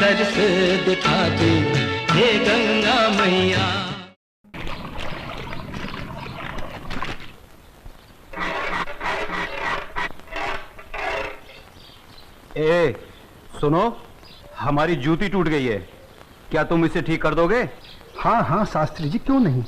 दर्श दिखाते हे गंगा मैया। ए, सुनो, हमारी जूती टूट गई है, क्या तुम इसे ठीक कर दोगे? हाँ हाँ शास्त्री जी, क्यों नहीं।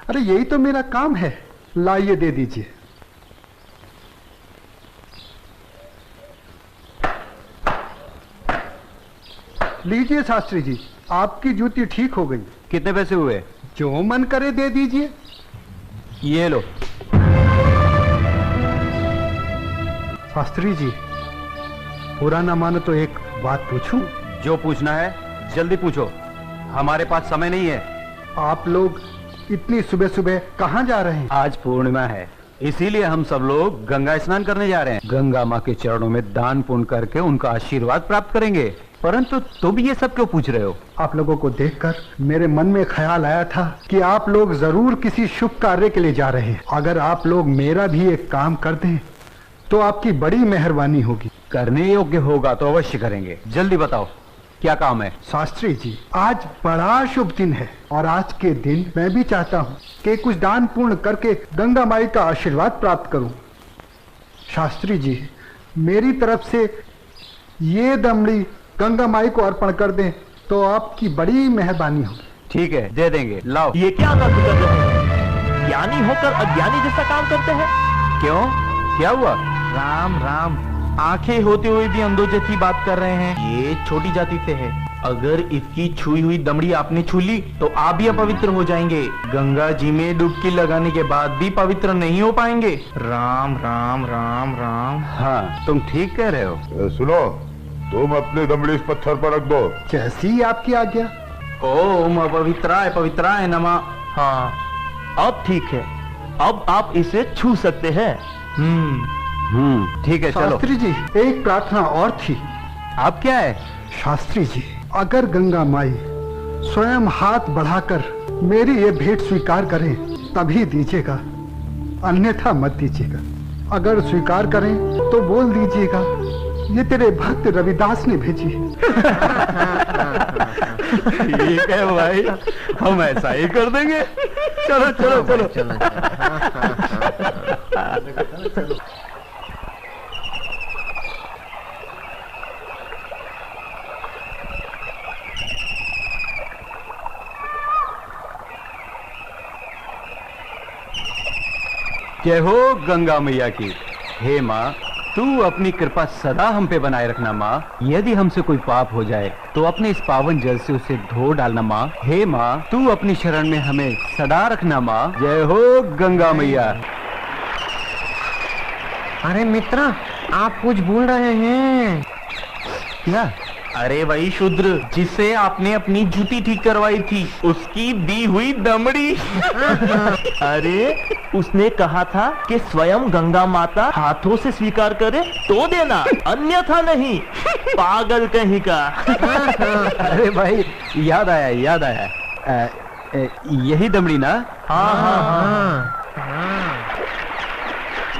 अरे यही तो मेरा काम है। लाइए, दे दीजिए। लीजिए शास्त्री जी, आपकी जूती ठीक हो गई। कितने पैसे हुए? जो मन करे दे दीजिए। ये लो। शास्त्री जी, पूरा ना मानो तो एक बात पूछूं? जो पूछना है जल्दी पूछो, हमारे पास समय नहीं है। आप लोग इतनी सुबह सुबह कहाँ जा रहे हैं? आज पूर्णिमा है, इसीलिए हम सब लोग गंगा स्नान करने जा रहे हैं। गंगा माँ के चरणों में दान पुण्य करके उनका आशीर्वाद प्राप्त करेंगे। परंतु तुम ये सब क्यों पूछ रहे हो? आप लोगों को देखकर मेरे मन में ख्याल आया था कि आप लोग जरूर किसी शुभ कार्य के लिए जा रहे हैं। अगर आप लोग मेरा भी एक काम कर दें तो आपकी बड़ी मेहरबानी होगी। करने योग्य होगा तो अवश्य करेंगे। जल्दी बताओ क्या काम है? शास्त्री जी, आज बड़ा शुभ दिन है और आज के दिन मैं भी चाहता हूँ कि कुछ दान पूर्ण करके गंगा माई का आशीर्वाद प्राप्त करूँ। शास्त्री जी, मेरी तरफ से ये दमड़ी गंगा माई को अर्पण कर दें तो आपकी बड़ी मेहरबानी होगी। ठीक है, दे देंगे। लाओ। ये क्या बात कर रहे हैं? ज्ञानी होकर अज्ञानी जैसा काम करते हैं। क्यों, क्या हुआ? राम राम, आंखें होते हुए भी अंधों जैसी बात कर रहे हैं। ये छोटी जाति से है, अगर इसकी छुई हुई दमड़ी आपने छू ली तो आप भी अपवित्र हो जाएंगे। गंगा जी में डुबकी लगाने के बाद भी पवित्र नहीं हो पाएंगे। राम राम राम राम। हाँ, तुम ठीक कह रहे हो। सुनो, तुम अपनी दमड़ी इस पत्थर पर रख दो। जैसी आपकी आज्ञा। ओम अपवित्राय पवित्राय नमः। हाँ, अब ठीक है, अब आप इसे छू सकते हैं। ठीक है, चलो। शास्त्री जी, एक प्रार्थना और थी। आप क्या है? शास्त्री जी, अगर गंगा माई स्वयं हाथ बढ़ाकर मेरी ये भेंट स्वीकार करें तभी दीजिएगा, अन्यथा मत दीजिएगा। अगर स्वीकार करें तो बोल दीजिएगा ये तेरे भक्त रविदास ने भेजी है। ठीक है भाई, हम ऐसा ही कर देंगे। चलो चलो चलो, चलो। जय हो गंगा मैया की। हे माँ, तू अपनी कृपा सदा हम पे बनाए रखना माँ। यदि हमसे कोई पाप हो जाए तो अपने इस पावन जल से उसे धो डालना माँ। हे माँ, तू अपनी शरण में हमें सदा रखना माँ। जय हो गंगा मैया। अरे मित्र, आप कुछ भूल रहे हैं। क्या? अरे वही शूद्र जिससे आपने अपनी जूती ठीक करवाई थी, उसकी दी हुई दमड़ी। अरे उसने कहा था कि स्वयं गंगा माता हाथों से स्वीकार करे तो देना, अन्यथा नहीं। पागल कहीं का। अरे भाई, याद आया याद आया। यही दमड़ी ना? हाँ हाँ हाँ।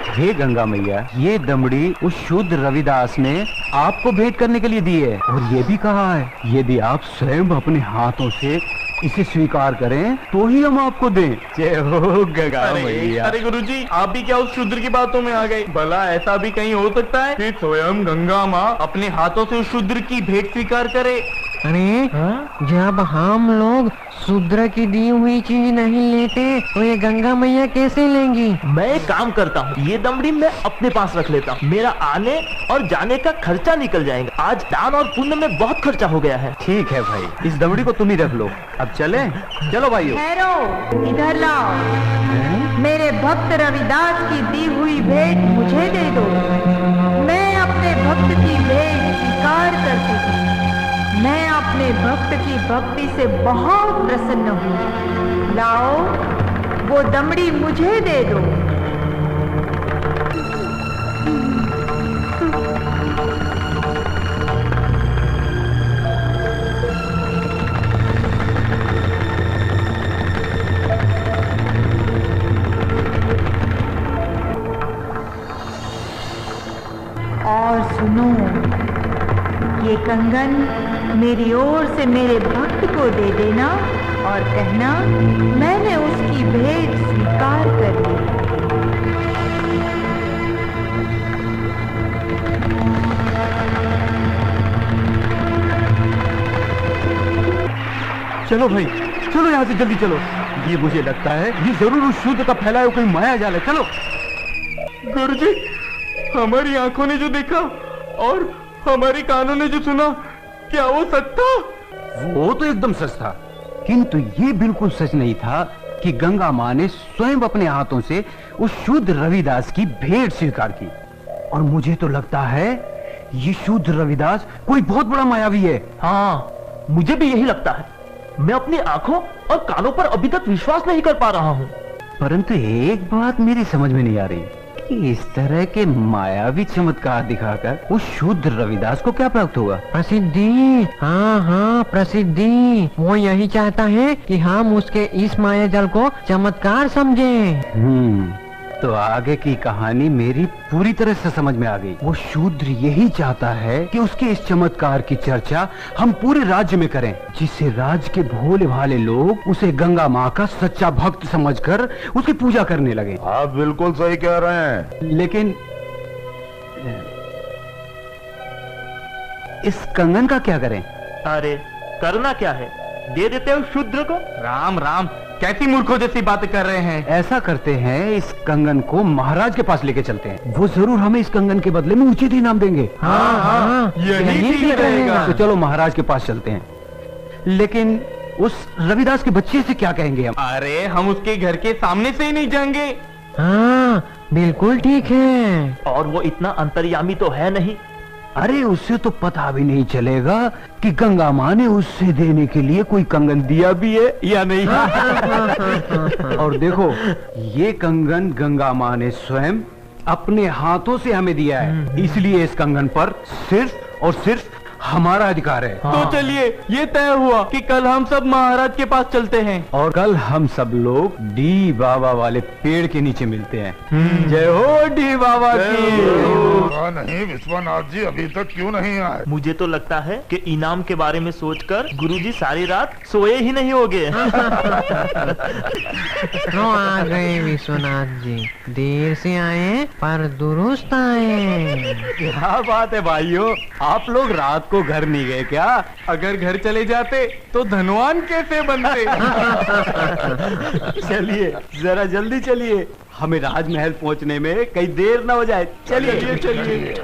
हे गंगा मैया, ये दमड़ी उस शुद्ध रविदास ने आपको भेंट करने के लिए दी है और ये भी कहा है यदि आप स्वयं अपने हाथों से इसे स्वीकार करें तो ही हम आपको दें। जय हो गंगा मैया। अरे गुरुजी, आप भी क्या उस शूद्र की बातों में आ गए? भला ऐसा भी कहीं हो सकता है कि स्वयं गंगा माँ अपने हाथों से उस शूद्र की भेंट स्वीकार करे? अरे जब हम लोग शूद्र की दी हुई चीज नहीं लेते तो ये गंगा मैया कैसे लेंगी? मैं एक काम करता हूँ, ये दमड़ी मैं अपने पास रख लेता हूँ, मेरा आने और जाने का खर्चा निकल जाएगा। आज दान और पुण्य में बहुत खर्चा हो गया है। ठीक है भाई, इस दमड़ी को तुम ही रख लो। अब चले? चलो भाइयों। ठहरो, इधर लाओ। मेरे भक्त रविदास की दी हुई भेंट मुझे दे दो। मैं अपने भक्त की भेंट स्वीकार करती हूँ। मैं अपने भक्त की भक्ति से बहुत प्रसन्न हूँ। लाओ, वो दमड़ी मुझे दे दो। और सुनो, ये कंगन मेरी ओर से मेरे भक्त को दे देना और कहना मैंने उसकी भेंट स्वीकार कर ली। चलो भाई, चलो यहाँ से जल्दी चलो। ये मुझे लगता है ये जरूर उस शूद्र का फैलाया हुआ कोई माया जाल है। चलो। गुरुजी, हमारी आंखों ने जो देखा और हमारी कानों ने जो सुना, क्या वो सच था? वो तो एकदम सच था, किंतु ये बिल्कुल सच नहीं था कि गंगा माँ ने स्वयं अपने हाथों से उस शूद्र रविदास की भेंट स्वीकार की। और मुझे तो लगता है ये शूद्र रविदास कोई बहुत बड़ा मायावी है। हाँ, मुझे भी यही लगता है। मैं अपनी आंखों और कानों पर अभी तक विश्वास नहीं कर पा रहा हूँ। परंतु एक बात मेरी समझ में नहीं आ रही कि इस तरह के मायावी चमत्कार दिखाकर उस शूद्र रविदास को क्या प्राप्त होगा? प्रसिद्धि। हाँ हाँ, प्रसिद्धि। वो यही चाहता है कि हम उसके इस माया जल को चमत्कार समझें। तो आगे की कहानी मेरी पूरी तरह से समझ में आ गई। वो शूद्र यही चाहता है कि उसके इस चमत्कार की चर्चा हम पूरे राज्य में करें, जिससे राज्य के भोले भाले लोग उसे गंगा माँ का सच्चा भक्त समझकर उसकी पूजा करने लगे। आप बिल्कुल सही कह रहे हैं। लेकिन इस कंगन का क्या करें? अरे करना क्या है, दे देते हो शूद्र को। राम राम, कैसी मूर्खों जैसी बातें कर रहे हैं। ऐसा करते हैं, इस कंगन को महाराज के पास लेके चलते हैं। वो जरूर हमें इस कंगन के बदले में उचित इनाम देंगे। हाँ, यही ठीक रहेगा। तो चलो महाराज के पास चलते हैं। लेकिन उस रविदास के बच्चे से क्या कहेंगे हम? अरे हम उसके घर के सामने से ही नहीं जाएंगे। हाँ, बिल्कुल ठीक है। और वो इतना अंतर्यामी तो है नहीं। अरे उससे तो पता भी नहीं चलेगा कि गंगा माँ ने उससे देने के लिए कोई कंगन दिया भी है या नहीं। और देखो, ये कंगन गंगा माँ ने स्वयं अपने हाथों से हमें दिया है, इसलिए इस कंगन पर सिर्फ और सिर्फ हमारा अधिकार है। तो चलिए, ये तय हुआ कि कल हम सब महाराज के पास चलते हैं। और कल हम सब लोग डी बाबा वाले पेड़ के नीचे मिलते हैं। जय हो डी बाबा की। नहीं विश्वनाथ जी अभी तक क्यों नहीं आए? मुझे तो लगता है कि इनाम के बारे में सोचकर गुरुजी सारी रात सोए ही नहीं होंगे। तो आ गए विश्वनाथ जी, देर से आए पर दुरुस्त आए। क्या बात है भाइयों, आप लोग रात को घर नहीं गए क्या? अगर घर चले जाते तो धनवान कैसे बनते? चलिए जरा जल्दी चलिए, हमें राजमहल पहुंचने में कहीं देर ना हो जाए। चलिए चलिए।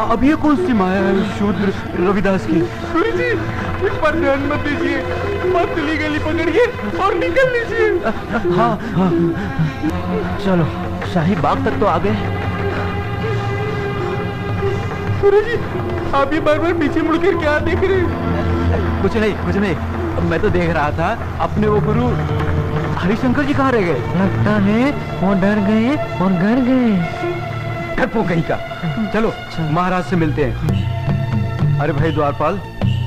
अब ये कौन सी माया है शूद्र रविदास की? गुरुजी, इस पर ध्यान मत दीजिए, पतली गली पकड़िए और निकल लीजिए। हाँ हाँ, चलो, शाही बाग तक तो आ गए। गुरुजी, आप ये बार बार पीछे मुड़कर क्या देख रहे हैं? कुछ नहीं। मैं तो देख रहा था अपने वो गुरु हरिशंकर जी कहाँ रह गए? लगता है वो डर गए और घर गए। डरपोक कहीं का। चलो महाराज से मिलते हैं। अरे भाई द्वारपाल,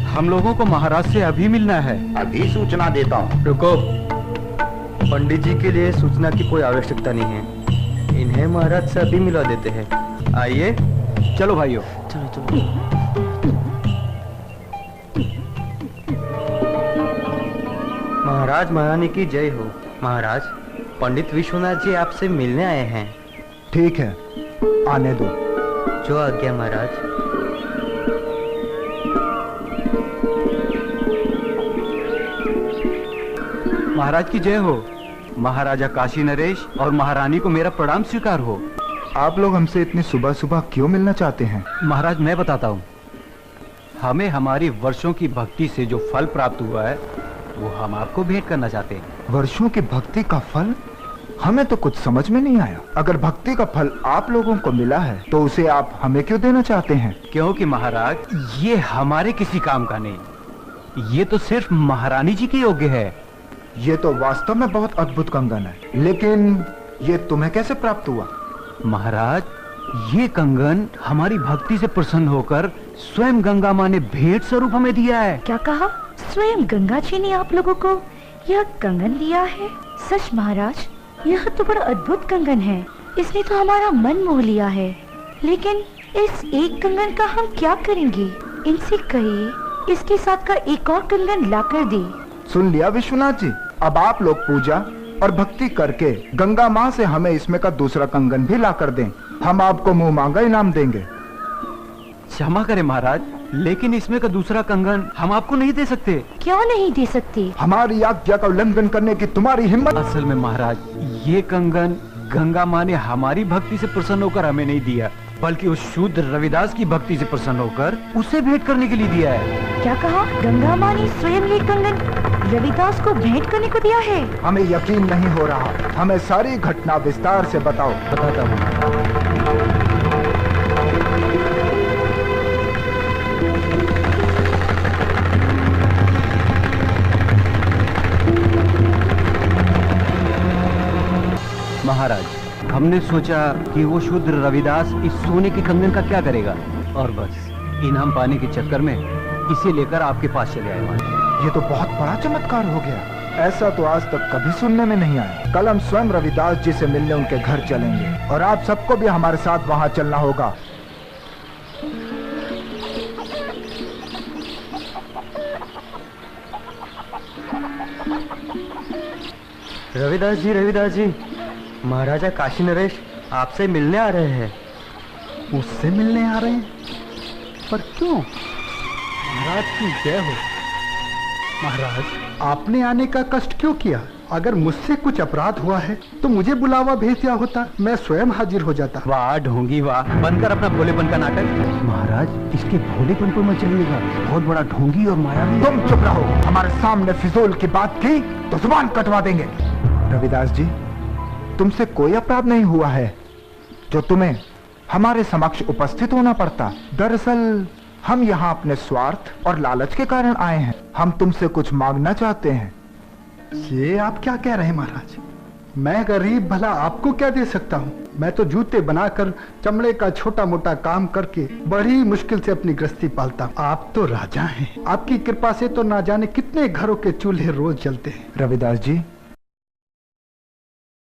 हम लोगों को महाराज से अभी मिलना है। अभी सूचना देता हूँ। रुको, पंडित जी के लिए सूचना की कोई आवश्यकता नहीं है, इन्हें महाराज से अभी मिला देते हैं। आइए। चलो भाइयों। चलो। महाराज महारानी की जय हो। महाराज, पंडित विश्वनाथ जी आपसे मिलने आए हैं। ठीक है, आने दो। जो आज्ञा महाराज। महाराज की जय हो। महाराजा काशी नरेश और महारानी को मेरा प्रणाम स्वीकार हो। आप लोग हमसे इतनी सुबह सुबह क्यों मिलना चाहते हैं? महाराज मैं बताता हूँ। हमें हमारी वर्षों की भक्ति से जो फल प्राप्त हुआ है वो हम आपको भेंट करना चाहते हैं। वर्षों की भक्ति का फल? हमें तो कुछ समझ में नहीं आया। अगर भक्ति का फल आप लोगों को मिला है तो उसे आप हमें क्यों देना चाहते हैं? क्योंकि महाराज ये हमारे किसी काम का नहीं, ये तो सिर्फ महारानी जी के योग्य है। ये तो वास्तव में बहुत अद्भुत कंगन है, लेकिन ये तुम्हें कैसे प्राप्त हुआ? महाराज ये कंगन हमारी भक्ति से प्रसन्न होकर स्वयं गंगा माँ ने भेंट स्वरूप हमें दिया है। क्या कहा? स्वयं गंगा जी ने आप लोगों को यह कंगन दिया है? सच महाराज, यह तो बड़ा अद्भुत कंगन है। इसने तो हमारा मन मोह लिया है। लेकिन इस एक कंगन का हम क्या करेंगे? इनसे कहिए इसके साथ का एक और कंगन लाकर दे। सुन लिया विश्वनाथ जी, अब आप लोग पूजा और भक्ति करके गंगा माँ से हमें इसमें का दूसरा कंगन भी ला कर दें। हम आपको मुंह मांगा इनाम देंगे। क्षमा करें महाराज, लेकिन इसमें का दूसरा कंगन हम आपको नहीं दे सकते। क्यों नहीं दे सकते? हमारी आज्ञा का उल्लंघन करने की तुम्हारी हिम्मत? असल में महाराज ये कंगन गंगा माँ ने हमारी भक्ति से प्रसन्न होकर हमें नहीं दिया, बल्कि उस शूद्र रविदास की भक्ति से प्रसन्न होकर उसे भेंट करने के लिए दिया है। क्या कहा? गंगा माँ ने स्वयं ये कंगन रविदास को भेंट करने को दिया है? हमें यकीन नहीं हो रहा। हमें सारी घटना विस्तार से बताओ। बताता हूँ। महाराज हमने सोचा कि वो शूद्र रविदास इस सोने के कंगन का क्या करेगा, और बस इनाम पाने के चक्कर में इसे लेकर आपके पास चले आए। ये तो बहुत बड़ा चमत्कार हो गया। ऐसा तो आज तक कभी सुनने में नहीं आया। कल हम स्वयं रविदास जी से मिलने उनके घर चलेंगे और आप सबको भी हमारे साथ वहां चलना होगा। रविदास जी, महाराजा काशी नरेश आपसे मिलने आ रहे हैं। मुझसे मिलने आ रहे हैं? पर क्यों? महाराज की जय हो। महाराज, आपने आने का कष्ट क्यों किया? अगर मुझसे कुछ अपराध हुआ है तो मुझे बुलावा भेज दिया होता, मैं स्वयं हाजिर हो जाता। वाह ढोंगी वाह, बंद कर अपना भोलेपन का नाटक। महाराज इसके भोलेपन पर मत चलिएगा, बहुत बड़ा ढोंगी और मायावी। तुम चुप रहो। हमारे सामने फिजूल की बात की तो जुबान कटवा देंगे। रविदास जी, तुमसे कोई अपराध नहीं हुआ है जो तुम्हें हमारे समक्ष उपस्थित होना पड़ता। दरअसल हम यहाँ अपने स्वार्थ और लालच के कारण आए हैं। हम तुमसे कुछ मांगना चाहते हैं। ये आप क्या कह रहे हैं महाराज? मैं गरीब भला आपको क्या दे सकता हूँ? मैं तो जूते बनाकर चमड़े का छोटा मोटा काम करके बड़ी मुश्किल से अपनी गृहस्थी पालता हूँ। आप तो राजा हैं। आपकी कृपा से तो ना जाने कितने घरों के चूल्हे रोज जलते हैं। रविदास जी,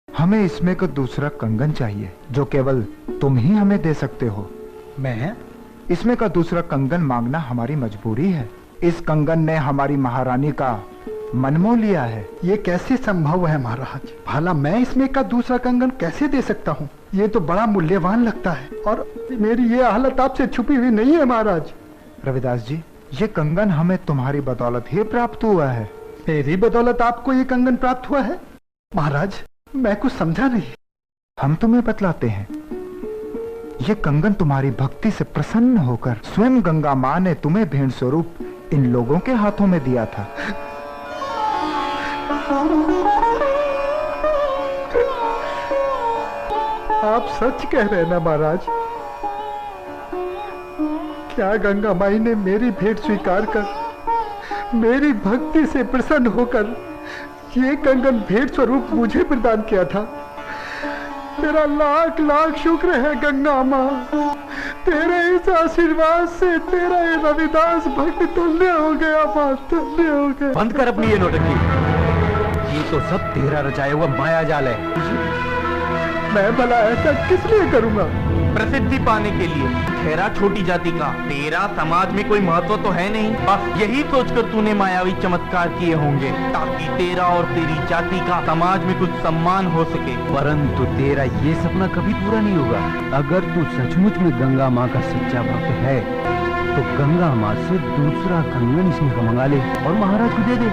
हमें इसमें का दूसरा कंगन चाहिए जो केवल तुम ही हमें दे सकते हो। मैं? इसमें का दूसरा कंगन मांगना हमारी मजबूरी है। इस कंगन ने हमारी महारानी का मन मोह लिया है। ये कैसे संभव है महाराज? भला मैं इसमें का दूसरा कंगन कैसे दे सकता हूँ? ये तो बड़ा मूल्यवान लगता है और मेरी ये हालत आपसे छुपी हुई नहीं है महाराज। रविदास जी, ये कंगन हमें तुम्हारी बदौलत ही प्राप्त हुआ है। मेरी बदौलत आपको ये कंगन प्राप्त हुआ है? महाराज मैं कुछ समझा नहीं। हम तुम्हें बतलाते हैं। ये कंगन तुम्हारी भक्ति से प्रसन्न होकर स्वयं गंगा माँ ने तुम्हें भेंट स्वरूप इन लोगों के हाथों में दिया था। आप सच कह रहे हैं ना महाराज? क्या गंगा माई ने मेरी भेंट स्वीकार कर मेरी भक्ति से प्रसन्न होकर ये कंगन भेंट स्वरूप मुझे प्रदान किया था? तेरा लाख लाख शुक्र है गंगा माँ। तेरे इस आशीर्वाद से तेरा ये रविदास भक्त धन्य हो गया माँ, धन्य हो गया। बंद कर अपनी ये नौटंकी। ये तो सब तेरा रचाया हुआ माया जाल है। मैं भला ऐसा किस लिए करूँगा? प्रसिद्धि पाने के लिए। ठहरा छोटी जाति का, तेरा समाज में कोई महत्व तो है नहीं। बस यही सोचकर तूने मायावी चमत्कार किए होंगे ताकि तेरा और तेरी जाति का समाज में कुछ सम्मान हो सके। परंतु तेरा ये सपना कभी पूरा नहीं होगा। अगर तू सचमुच में गंगा माँ का सच्चा भक्त है तो गंगा माँ से दूसरा कंगन इसमें का मंगा ले और महाराज को दे दे।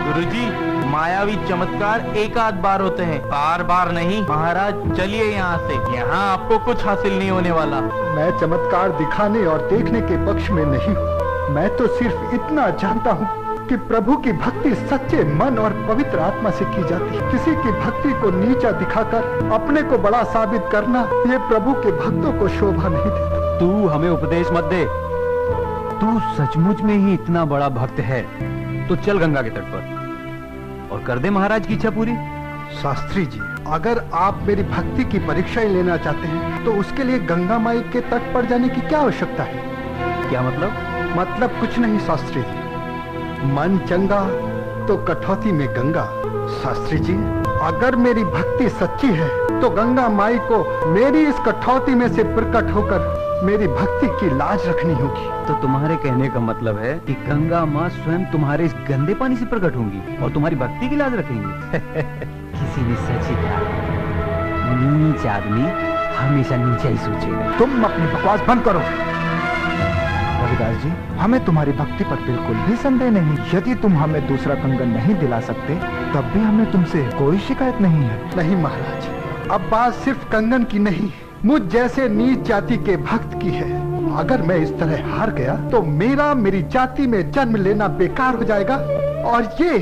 गुरुजी, मायावी चमत्कार एक आध बार होते हैं, बार बार नहीं। महाराज चलिए यहाँ से, यहाँ आपको कुछ हासिल नहीं होने वाला। मैं चमत्कार दिखाने और देखने के पक्ष में नहीं हूँ। मैं तो सिर्फ इतना जानता हूँ कि प्रभु की भक्ति सच्चे मन और पवित्र आत्मा से की जाती है। किसी की भक्ति को नीचा दिखाकर अपने को बड़ा साबित करना, ये प्रभु के भक्तों को शोभा नहीं देता। तू हमें उपदेश मत दे। तू सचमुच में ही इतना बड़ा भक्त है तो चल गंगा के तट पर और कर दे महाराज की इच्छा पूरी। शास्त्री जी, अगर आप मेरी भक्ति की परीक्षा ही लेना चाहते हैं तो उसके लिए गंगा माई के तट पर जाने की क्या आवश्यकता है? क्या मतलब? मतलब कुछ नहीं शास्त्री जी, मन चंगा तो कठौती में गंगा। शास्त्री जी, अगर मेरी भक्ति सच्ची है तो गंगा माई को मेरी इस कठौती में से प्रकट होकर मेरी भक्ति की लाज रखनी होगी। तो तुम्हारे कहने का मतलब है कि गंगा माँ स्वयं तुम्हारे इस गंदे पानी से प्रकट होंगी और तुम्हारी भक्ति की लाज रखेंगी? किसी ने सच ही कहा, नीच आदमी हमेशा नीचा ही सोचेगा। तुम अपनी बकवास बंद करो। रविदास जी, हमें तुम्हारी भक्ति पर बिल्कुल भी संदेह नहीं। यदि तुम हमें दूसरा कंगन नहीं दिला सकते तब भी हमें तुमसे कोई शिकायत नहीं है। नहीं महाराज, अब बात सिर्फ कंगन की नहीं, मुझ जैसे नीच जाति के भक्त की है। अगर मैं इस तरह हार गया तो मेरी जाति में जन्म लेना बेकार हो जाएगा और ये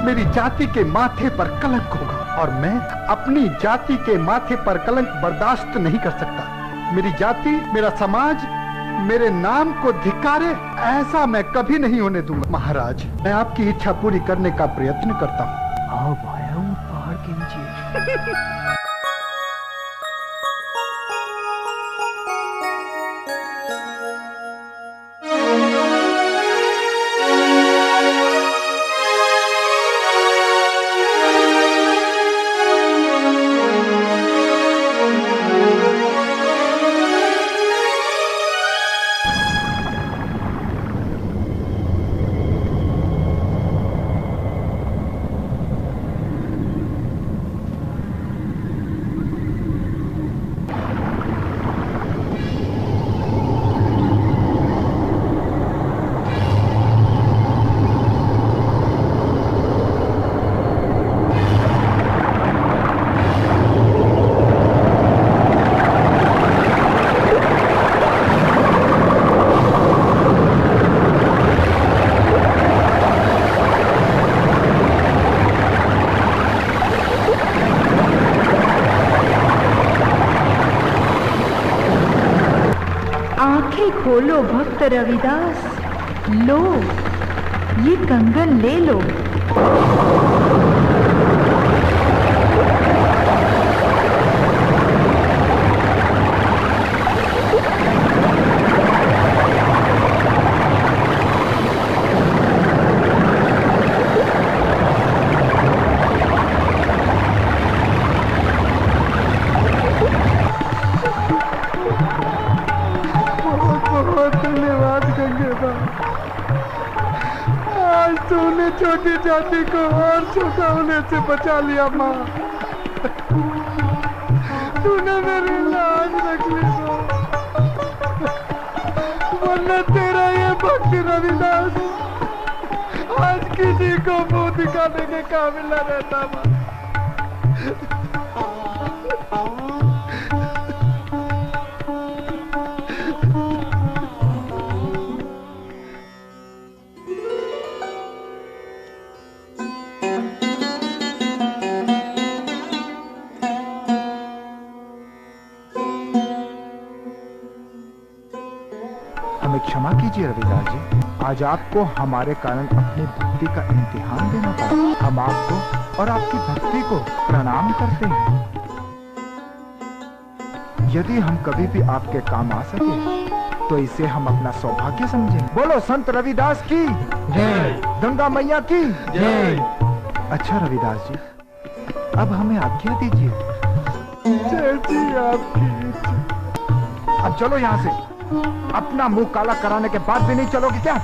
मेरी जाति के माथे पर कलंक होगा और मैं अपनी जाति के माथे पर कलंक बर्दाश्त नहीं कर सकता। मेरी जाति, मेरा समाज मेरे नाम को धिक्कारे, ऐसा मैं कभी नहीं होने दूंगा। महाराज, मैं आपकी इच्छा पूरी करने का प्रयत्न करता हूँ। आओ भाया, पहाड़ के नीचे। खोलो भक्त रविदास, लो ये कंगन ले लो। छोटी जाति को और छोटा होने से बचा लिया माँ। तूने मेरी लाज रख ली वरना तेरा ये भक्ति रविदास आज किसी को मुंह दिखाने के काबिल न रहता माँ। क्षमा कीजिए रविदास जी, आज आपको हमारे कारण अपनी भक्ति का इम्तिहान देना पड़ा। हम आपको और आपकी भक्ति को प्रणाम करते हैं। यदि हम कभी भी आपके काम आ सके तो इसे हम अपना सौभाग्य समझें। बोलो संत रविदास की जय, गंगा मैया की जय। अच्छा रविदास जी, अब हमें आज्ञा दीजिए। अब चलो यहाँ से। अपना मुंह काला कराने के बाद भी नहीं चलोगे क्या?